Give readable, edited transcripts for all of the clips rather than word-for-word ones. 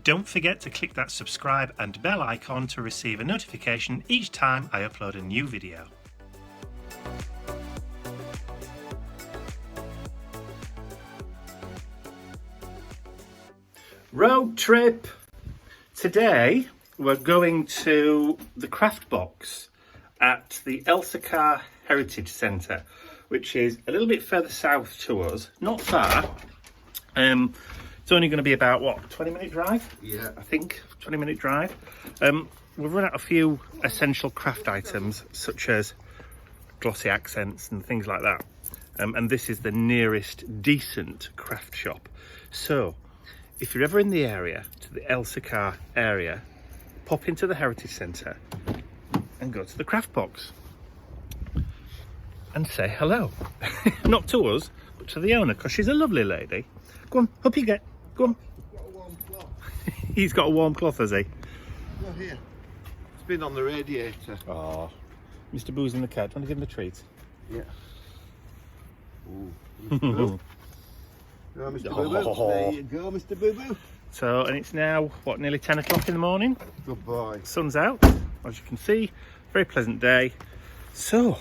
Don't forget to click that subscribe and bell icon to receive a notification each time I upload a new video. Road trip! Today we're going to the craft box at the Elsecar Heritage Centre, which is a little bit further south to us, not far. It's only going to be about, what, 20-minute drive? Yeah. I think, 20-minute drive. We've run out a few essential craft items, such as glossy accents and things like that. And this is the nearest decent craft shop. So, if you're ever in the area, to the Elsecar area, pop into the Heritage Centre and go to the craft box and say hello. Not to us, but to the owner, because she's a lovely lady. Go on, up you get. Go on. Got a warm cloth. He's got a warm cloth, has he? Not here. It's been on the radiator. Oh, Mr. Boo's in the cat. Want to give him a treat? Yeah. Ooh, Mr. Boo. Oh, Mr. Boo-Boo. There you go, Mr. Boo-Boo. So, and it's now, what, nearly 10 o'clock in the morning? Good boy. Sun's out, as you can see. Very pleasant day. So,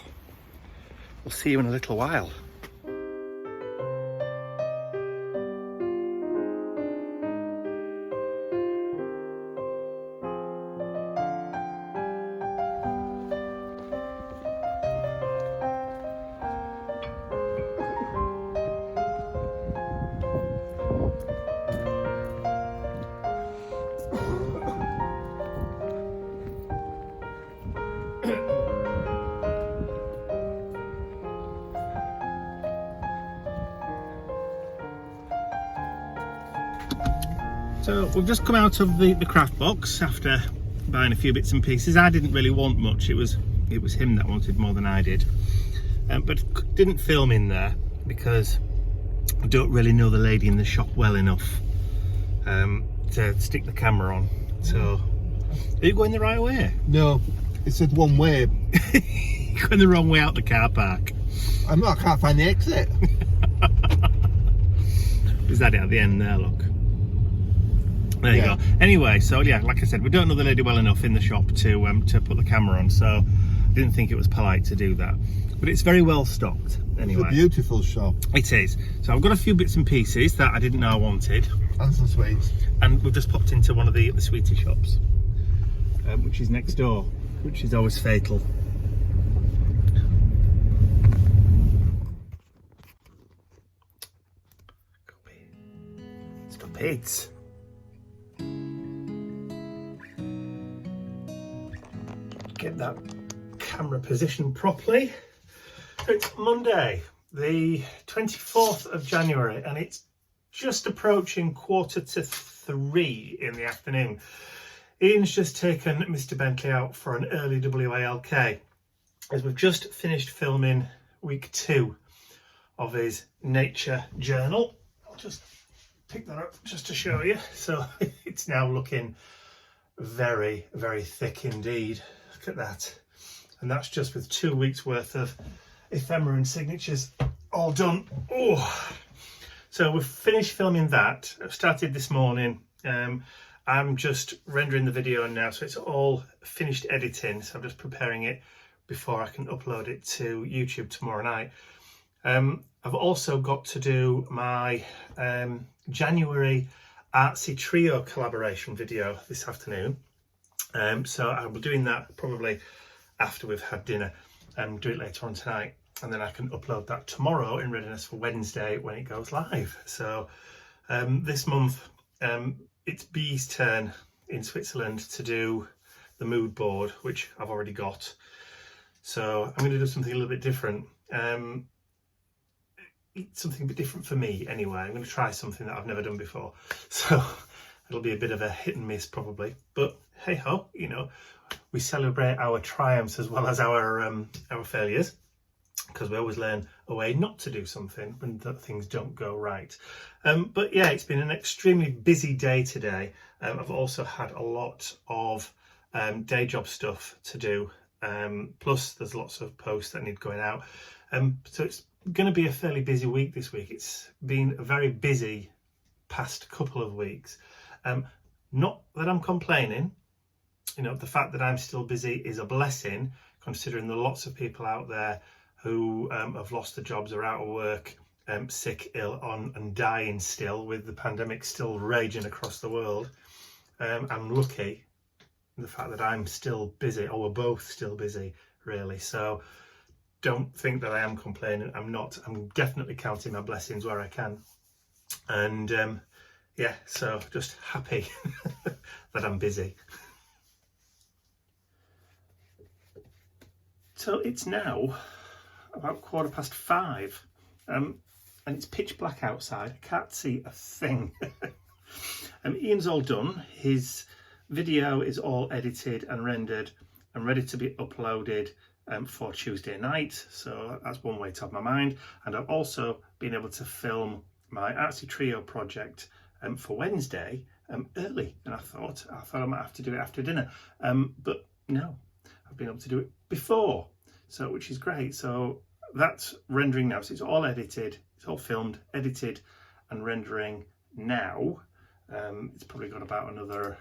we'll see you in a little while. So we've just come out of the craft box after buying a few bits and pieces. I didn't really want much. It was him that wanted more than I did. But didn't film in there because I don't really know the lady in the shop well enough to stick the camera on. So, are you going the right way? No, it said one way. You're going the wrong way out the car park. I'm not, I can't find the exit. Is that it at the end there, look? There you go. Anyway, so yeah, like I said, we don't know the lady well enough in the shop to put the camera on, so I didn't think it was polite to do that. But it's very well stocked anyway. It's a beautiful shop. It is. So I've got a few bits and pieces that I didn't know I wanted. And some sweets. And we've just popped into one of the sweetie shops, which is next door, which is always fatal. Stop it. Get that camera positioned properly. So it's Monday, the 24th of January, and it's just approaching 2:45 in the afternoon. Ian's just taken Mr. Bentley out for an early WALK, as we've just finished filming week 2 of his nature journal. I'll just pick that up just to show you. So it's now looking very, very thick indeed. Look at that. And that's just with 2 weeks worth of ephemera and signatures all done. Oh, so we've finished filming that. I've started this morning. I'm just rendering the video now, so it's all finished editing. So I'm just preparing it before I can upload it to YouTube tomorrow night. I've also got to do my January Artsy Trio collaboration video this afternoon. So I'll be doing that probably after we've had dinner, and do it later on tonight, and then I can upload that tomorrow in readiness for Wednesday when it goes live. So this month it's Bee's turn in Switzerland to do the mood board, which I've already got. So I'm going to do something a little bit different. Something a bit different for me anyway. I'm going to try something that I've never done before. So it'll be a bit of a hit and miss probably, but hey ho, you know, we celebrate our triumphs as well as our failures, because we always learn a way not to do something when things don't go right. But yeah, it's been an extremely busy day today. I've also had a lot of day job stuff to do, plus there's lots of posts that need going out. So it's going to be a fairly busy week this week. It's been a very busy past couple of weeks. Not that I'm complaining. You know, the fact that I'm still busy is a blessing, considering there are lots of people out there who have lost their jobs, are out of work, sick, ill, and dying still, with the pandemic still raging across the world. I'm lucky in the fact that I'm still busy, or we're both still busy, really. So don't think that I am complaining. I'm not. I'm definitely counting my blessings where I can. And yeah, so just happy that I'm busy. So it's now about 5:15, and it's pitch black outside. I can't see a thing. Ian's all done. His video is all edited and rendered and ready to be uploaded for Tuesday night. So that's one way to have my mind. And I've also been able to film my Artsy Trio project for Wednesday early. And I thought I might have to do it after dinner. But no, I've been able to do it before, so which is great. So that's rendering now. So it's all edited, it's all filmed, edited and rendering now. It's probably got about another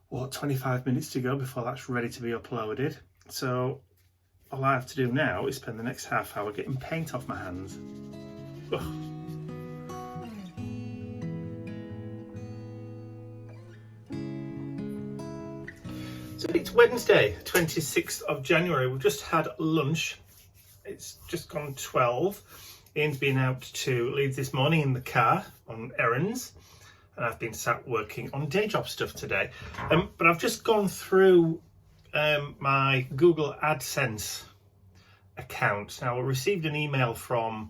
25 minutes to go before that's ready to be uploaded. So all I have to do now is spend the next half hour getting paint off my hands. Ugh. So it's Wednesday, 26th of January. We've just had lunch. It's just gone 12. Ian's been out to Leeds this morning in the car on errands, and I've been sat working on day job stuff today. But I've just gone through my Google AdSense account. Now, I received an email from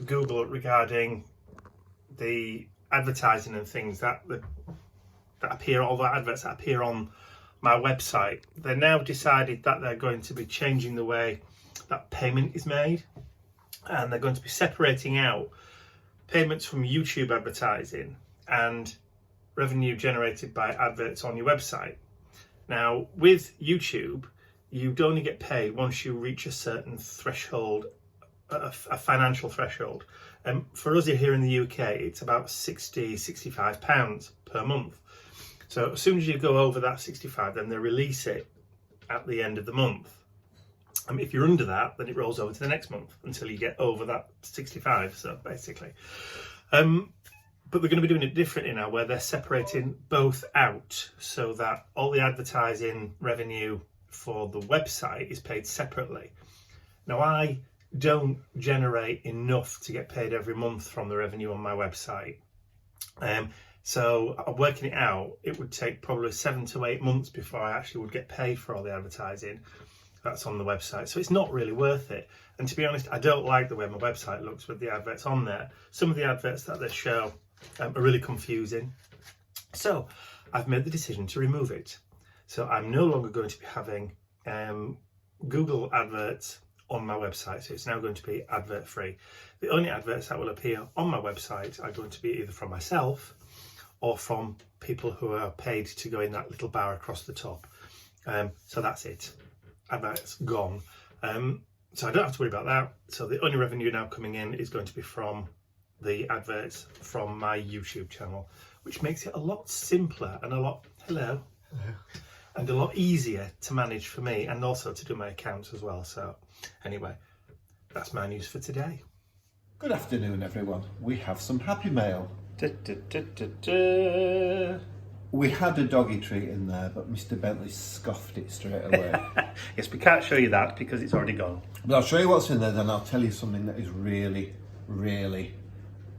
Google regarding the advertising and things that appear, all the adverts that appear on my website. They've now decided that they're going to be changing the way that payment is made, and they're going to be separating out payments from YouTube advertising and revenue generated by adverts on your website. Now, with YouTube, you'd only get paid once you reach a certain threshold, a financial threshold. For us here in the UK, it's about £65 per month. So as soon as you go over that 65, then they release it at the end of the month. If you're under that, then it rolls over to the next month until you get over that 65. So basically, but they're going to be doing it differently now, where they're separating both out so that all the advertising revenue for the website is paid separately. Now, I don't generate enough to get paid every month from the revenue on my website. So working it out, it would take probably 7 to 8 months before I actually would get paid for all the advertising that's on the website. So it's not really worth it. And to be honest, I don't like the way my website looks with the adverts on there. Some of the adverts that they show are really confusing. So I've made the decision to remove it. So I'm no longer going to be having Google adverts on my website. So it's now going to be advert free. The only adverts that will appear on my website are going to be either from myself or from people who are paid to go in that little bar across the top. So that's it. Adverts gone. So I don't have to worry about that. So the only revenue now coming in is going to be from the adverts from my YouTube channel, which makes it a lot simpler and a lot and a lot easier to manage for me, and also to do my accounts as well. So anyway, that's my news for today. Good afternoon, everyone. We have some happy mail. We had a doggy treat in there, but Mr. Bentley scoffed it straight away. Yes, we can't show you that because it's already gone. But I'll show you what's in there, then I'll tell you something that is really, really,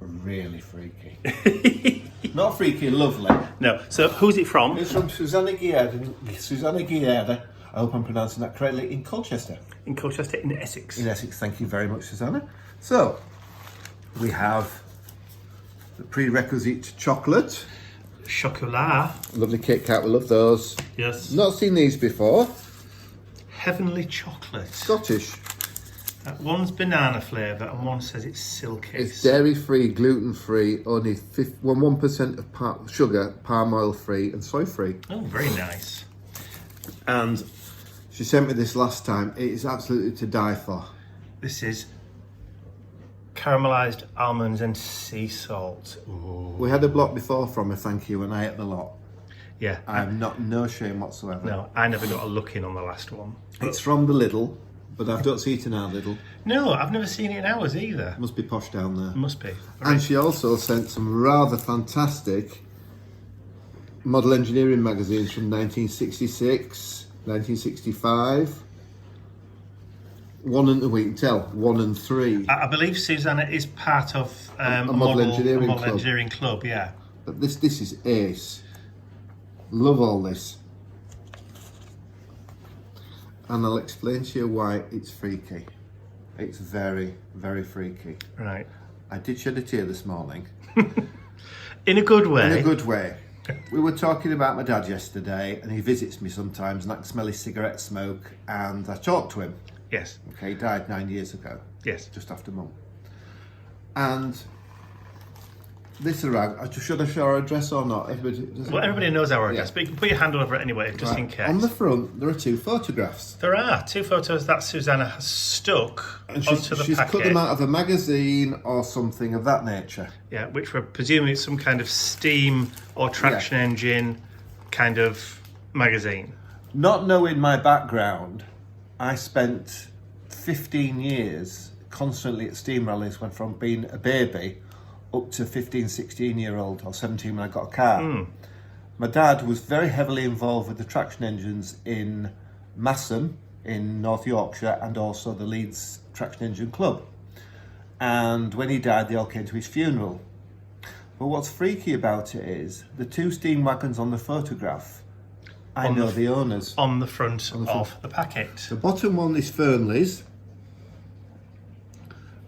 really freaky. Not freaky, lovely. No, so who's it from? It's from Susanna Guiarda. I hope I'm pronouncing that correctly, in Colchester. In Colchester, in Essex. In Essex, thank you very much, Susanna. So, we have the prerequisite chocolate. Chocolat. Lovely Kit Kat, we love those. Yes. Not seen these before. Heavenly chocolate. Scottish. One's banana flavour and one says it's silky. It's dairy-free, gluten-free, only 1% of sugar, palm oil-free and soy-free. Oh, very nice. And she sent me this last time. It is absolutely to die for. This is caramelized almonds and sea salt. Ooh. We had a block before from her, thank you, and I ate the lot. Yeah. I'm not no shame whatsoever. No, I never got a look in on the last one. It's from the Lidl, but I don't see it in our Lidl. No, I've never seen it in ours either. Must be posh down there. Must be. And she also sent some rather fantastic model engineering magazines from 1966, 1965. 1 and we can tell 1 and 3. I believe Susanna is part of a model engineering club. Yeah. But this is ace. Love all this. And I'll explain to you why it's freaky. It's very, very freaky. Right. I did shed a tear this morning. In a good way. In a good way. We were talking about my dad yesterday, and he visits me sometimes, and I can smell his cigarette smoke, and I talked to him. Yes. Okay, he died 9 years ago. Yes. Just after Mum. And this rag, should I show our address or not? Everybody knows our address, but you can put your hand over it anyway, just in case. On the front, there are 2 photographs. There are 2 photos that Susanna has stuck onto the she's packet. Cut them out of a magazine or something of that nature. Yeah, which we're presuming some kind of steam or traction engine kind of magazine. Not knowing my background, I spent 15 years constantly at steam rallies, went from being a baby up to 15, 16-year-old or 17 when I got a car. My dad was very heavily involved with the traction engines in Masson in North Yorkshire and also the Leeds Traction Engine Club. And when he died, they all came to his funeral. But what's freaky about it is the 2 steam wagons on the photograph, I know the owners. On the front of the packet. The bottom one is Fernley's.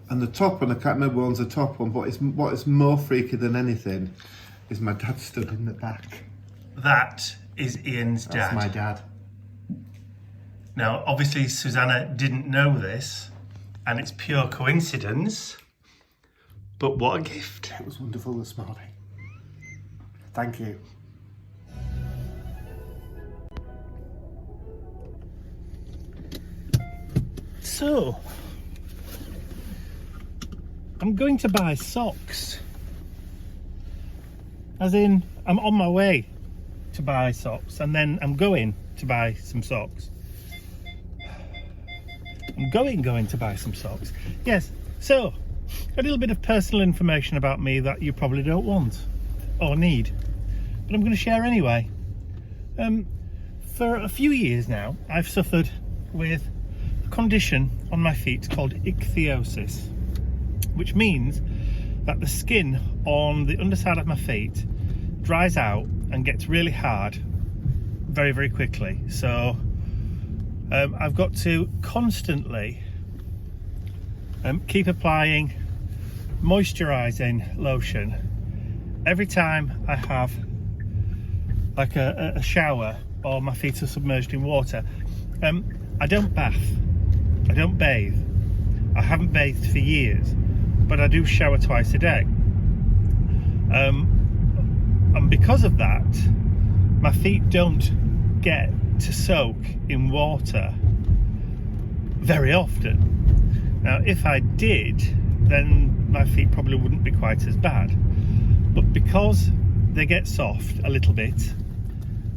And the top one, I can't remember one's the top one, but what is more freaky than anything is my dad stood in the back. That is Ian's dad. That's my dad. Now, obviously, Susanna didn't know this, and it's pure coincidence, but what a gift. It was wonderful this morning. Thank you. So, I'm going to buy socks. As in, I'm on my way to buy socks, and then I'm going to buy some socks. I'm going to buy some socks. Yes, so, a little bit of personal information about me that you probably don't want or need, but I'm going to share anyway. For a few years now, I've suffered with a condition on my feet called ichthyosis, which means that the skin on the underside of my feet dries out and gets really hard very, very quickly. So I've got to constantly keep applying moisturising lotion every time I have like a shower or my feet are submerged in water. I don't bath, I don't bathe, I haven't bathed for years, but I do shower twice a day. And because of that, my feet don't get to soak in water very often. Now, if I did, then my feet probably wouldn't be quite as bad. But because they get soft a little bit,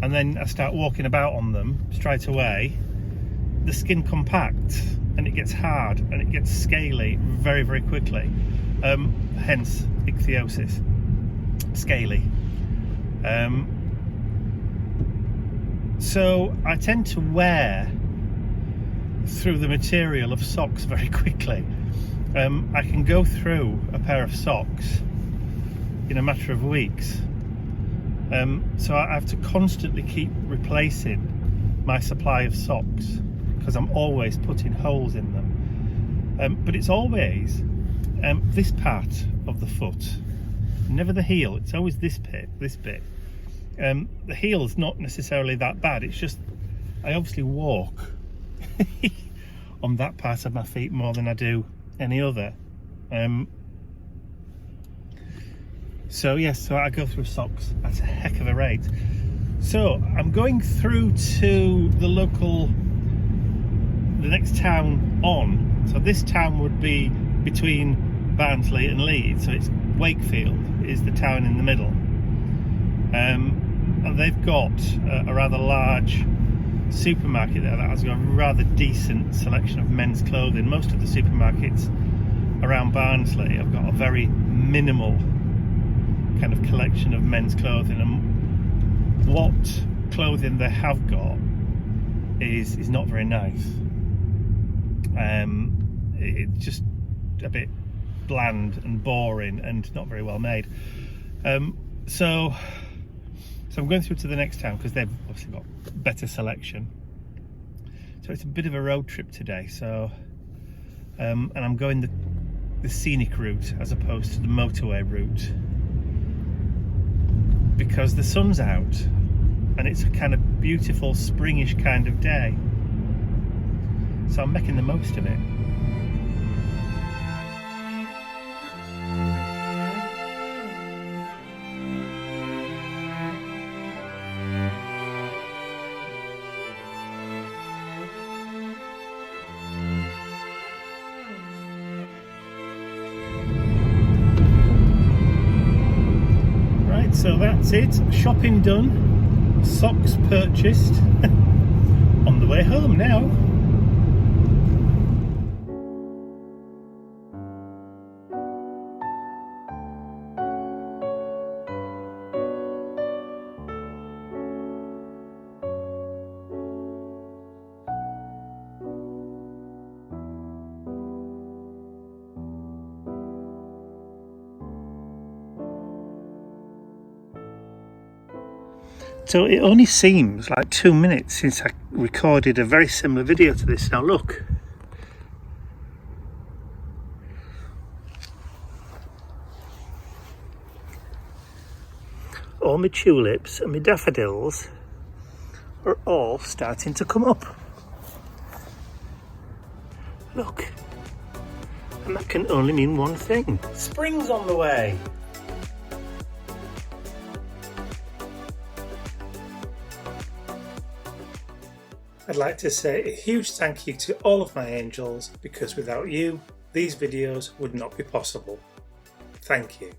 and then I start walking about on them straight away, the skin compacts and it gets hard and it gets scaly very, very quickly. Hence ichthyosis, scaly. So I tend to wear through the material of socks very quickly. I can go through a pair of socks in a matter of weeks. So I have to constantly keep replacing my supply of socks because I'm always putting holes in them. But it's always this part of the foot, never the heel. It's always this bit. The heel's not necessarily that bad. It's just I obviously walk on that part of my feet more than I do any other. So yes, so I go through socks at a heck of a rate. So I'm going through to the next town on. So this town would be between Barnsley and Leeds, so it's Wakefield is the town in the middle, and they've got a rather large supermarket there that has got a rather decent selection of men's clothing. Most of the supermarkets around Barnsley have got a very minimal kind of collection of men's clothing, and what clothing they have got is not very nice. It's just a bit bland and boring and not very well made. So I'm going through to the next town because they've obviously got better selection. So it's a bit of a road trip today. So and I'm going the scenic route as opposed to the motorway route because the sun's out and it's a kind of beautiful springish kind of day. So I'm making the most of it. Right, so that's it. Shopping done. Socks purchased. On the way home now. So it only seems like 2 minutes since I recorded a very similar video to this. Now look. All my tulips and my daffodils are all starting to come up. Look. And that can only mean one thing. Spring's on the way. I'd like to say a huge thank you to all of my angels because without you, these videos would not be possible. Thank you.